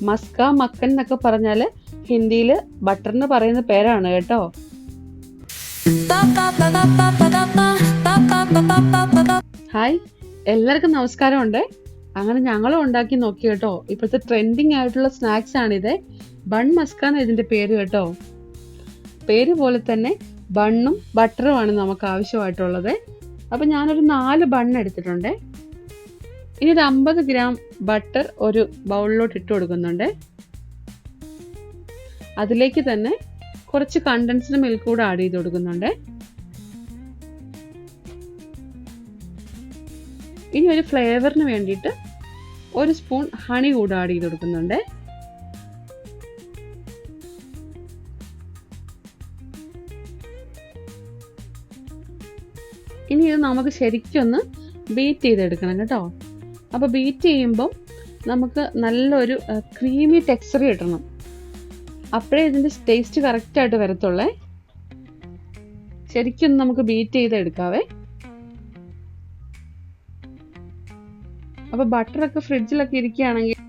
Musca മക്കൻ എന്നൊക്കെ പറഞ്ഞാൽ ഹിന്ദിയിൽ ബട്ടറിന് പറയുന്ന പേരാണ് കേട്ടോ. ഹായ്, എല്ലാവർക്കും നമസ്കാരമുണ്ട്. അങ്ങനെ ഞങ്ങളും ഉണ്ടാക്കി നോക്കി കേട്ടോ. ഇപ്പോഴത്തെ ട്രെൻഡിങ് ആയിട്ടുള്ള സ്നാക്സ് ആണിത്. ബൺ മസ്ക എന്ന് ഇതിൻ്റെ പേര് കേട്ടോ. പേര് പോലെ തന്നെ ബണ്ണും ബട്ടറുമാണ് നമുക്ക് ആവശ്യമായിട്ടുള്ളത്. അപ്പം ഞാനൊരു 4 ബൺ എടുത്തിട്ടുണ്ട്. ഇനി ഒരു 50 ഗ്രാം ബട്ടർ ഒരു ബൗളിലോട്ട് ഇട്ട് കൊടുക്കുന്നുണ്ട്. അതിലേക്ക് തന്നെ കുറച്ച് കണ്ടൻസ്ഡ് മിൽക്ക് കൂടെ ആഡ് ചെയ്ത് കൊടുക്കുന്നുണ്ട്. ഇനി ഒരു ഫ്ലേവറിന് വേണ്ടിയിട്ട് 1 സ്പൂൺ ഹണി കൂടെ ആഡ് ചെയ്ത് കൊടുക്കുന്നുണ്ട്. ഇനി ഇത് നമുക്ക് ശരിക്കൊന്ന് ബീറ്റ് ചെയ്തെടുക്കണം കേട്ടോ. അപ്പോൾ ബീറ്റ് ചെയ്യുമ്പോൾ നമുക്ക് നല്ലൊരു ക്രീമി ടെക്സ്ചർ കിട്ടണം. അപ്പോഴേ ഇതിൻ്റെ ടേസ്റ്റ് കറക്റ്റായിട്ട് വരത്തുള്ളേ. ശരിക്കും നമുക്ക് ബീറ്റ് ചെയ്തെടുക്കാവേ. അപ്പോൾ ബട്ടറൊക്കെ ഫ്രിഡ്ജിലൊക്കെ ഇരിക്കുകയാണെങ്കിൽ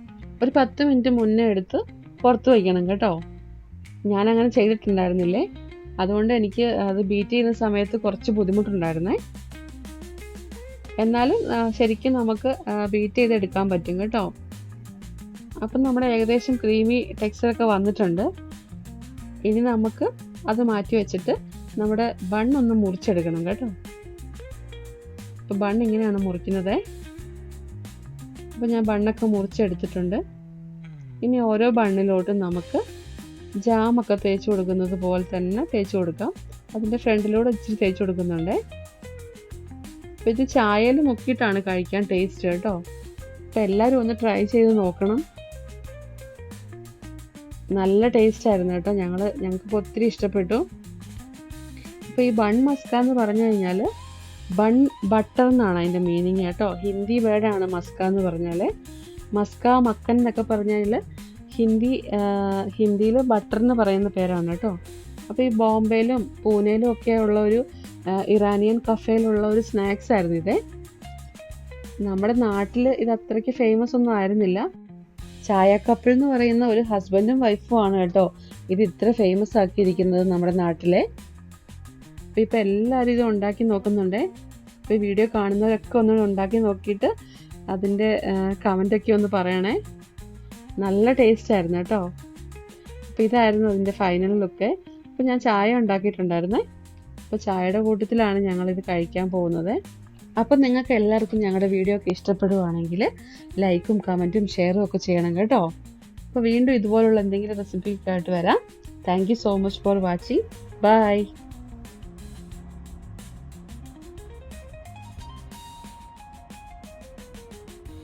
ഒരു 10 മിനിറ്റ് മുന്നേ എടുത്ത് പുറത്ത് വയ്ക്കണം കേട്ടോ. ഞാനങ്ങനെ ചെയ്തിട്ടുണ്ടായിരുന്നില്ലേ, അതുകൊണ്ട് എനിക്ക് അത് ബീറ്റ് ചെയ്യുന്ന സമയത്ത് കുറച്ച് ബുദ്ധിമുട്ടുണ്ടായിരുന്നേ. എന്നാലും ശരിക്കും നമുക്ക് ബീറ്റ് ചെയ്തെടുക്കാൻ പറ്റും കേട്ടോ. അപ്പം നമ്മുടെ ഏകദേശം ക്രീമി ടെക്സ്ചറൊക്കെ വന്നിട്ടുണ്ട്. ഇനി നമുക്ക് അത് മാറ്റി വെച്ചിട്ട് നമ്മുടെ ബൺ ഒന്ന് മുറിച്ചെടുക്കണം കേട്ടോ. അപ്പോൾ ബൺ ഇങ്ങനെയാണ് മുറിക്കുന്നത്. അപ്പോൾ ഞാൻ ബണ്ണൊക്കെ മുറിച്ചെടുത്തിട്ടുണ്ട്. ഇനി ഓരോ ബണ്ണിലോട്ടും നമുക്ക് ജാമൊക്കെ തേച്ച് കൊടുക്കുന്നത് പോലെ തന്നെ തേച്ച് കൊടുക്കാം. അതിൻ്റെ ഫ്രണ്ടിലൂടെ ഇച്ചിരി തേച്ച് കൊടുക്കുന്നുണ്ട്. അപ്പോൾ ഇത് ചായയിൽ മുക്കിയിട്ടാണ് കഴിക്കാൻ ടേസ്റ്റ് കേട്ടോ. അപ്പോൾ എല്ലാവരും ഒന്ന് ട്രൈ ചെയ്ത് നോക്കണം. നല്ല ടേസ്റ്റ് ആയിരുന്നു കേട്ടോ. ഞങ്ങൾക്ക് ഒത്തിരി ഇഷ്ടപ്പെട്ടു. അപ്പോൾ ഈ ബൺ മസ്ക എന്ന് പറഞ്ഞു കഴിഞ്ഞാൽ ബൺ ബട്ടർ എന്നാണ് അതിൻ്റെ മീനിങ് കേട്ടോ. ഹിന്ദി വേർഡാണ് മസ്ക എന്ന് പറഞ്ഞാൽ. മസ്ക മക്കൻ എന്നൊക്കെ പറഞ്ഞാൽ ഹിന്ദിയിൽ ബട്ടറിന് പറയുന്ന പേരാണ് കേട്ടോ. അപ്പോൾ ഈ ബോംബെയിലും പൂനെയിലും ഒക്കെ ഉള്ള ഒരു ഇറാനിയൻ കഫേയിലുള്ള ഒരു സ്നാക്സ് ആയിരുന്നു ഇത്. നമ്മുടെ നാട്ടിൽ ഇത് അത്രയ്ക്ക് ഫേമസ് ഒന്നും ആയിരുന്നില്ല. ചായ കപ്പിൾ എന്ന് പറയുന്ന ഒരു ഹസ്ബൻഡും വൈഫും ആണ് കേട്ടോ ഇത് ഇത്ര ഫേമസ് ആക്കിയിരിക്കുന്നത് നമ്മുടെ നാട്ടിലെ. അപ്പോൾ ഇപ്പോൾ എല്ലാവരും ഇത് ഉണ്ടാക്കി നോക്കുന്നുണ്ട്. അപ്പോൾ ഈ വീഡിയോ കാണുന്നവരൊക്കെ ഒന്ന് ഉണ്ടാക്കി നോക്കിയിട്ട് അതിൻ്റെ കമൻ്റൊക്കെ ഒന്ന് പറയണേ. നല്ല ടേസ്റ്റ് ആയിരുന്നു കേട്ടോ. അപ്പോൾ ഇതായിരുന്നു അതിൻ്റെ ഫൈനൽ ലുക്ക്. അപ്പോൾ ഞാൻ ചായ ഉണ്ടാക്കിയിട്ടുണ്ടായിരുന്നേ. അപ്പോൾ ചായയുടെ കൂട്ടത്തിലാണ് ഞങ്ങളിത് കഴിക്കാൻ പോകുന്നത്. അപ്പം നിങ്ങൾക്ക് എല്ലാവർക്കും ഞങ്ങളുടെ വീഡിയോ ഒക്കെ ഇഷ്ടപ്പെടുവാണെങ്കിൽ ലൈക്കും കമൻറ്റും ഷെയറും ഒക്കെ ചെയ്യണം കേട്ടോ. അപ്പോൾ വീണ്ടും ഇതുപോലുള്ള എന്തെങ്കിലും റെസിപ്പിക്കായിട്ട് വരാം. Thank you so much for watching. By.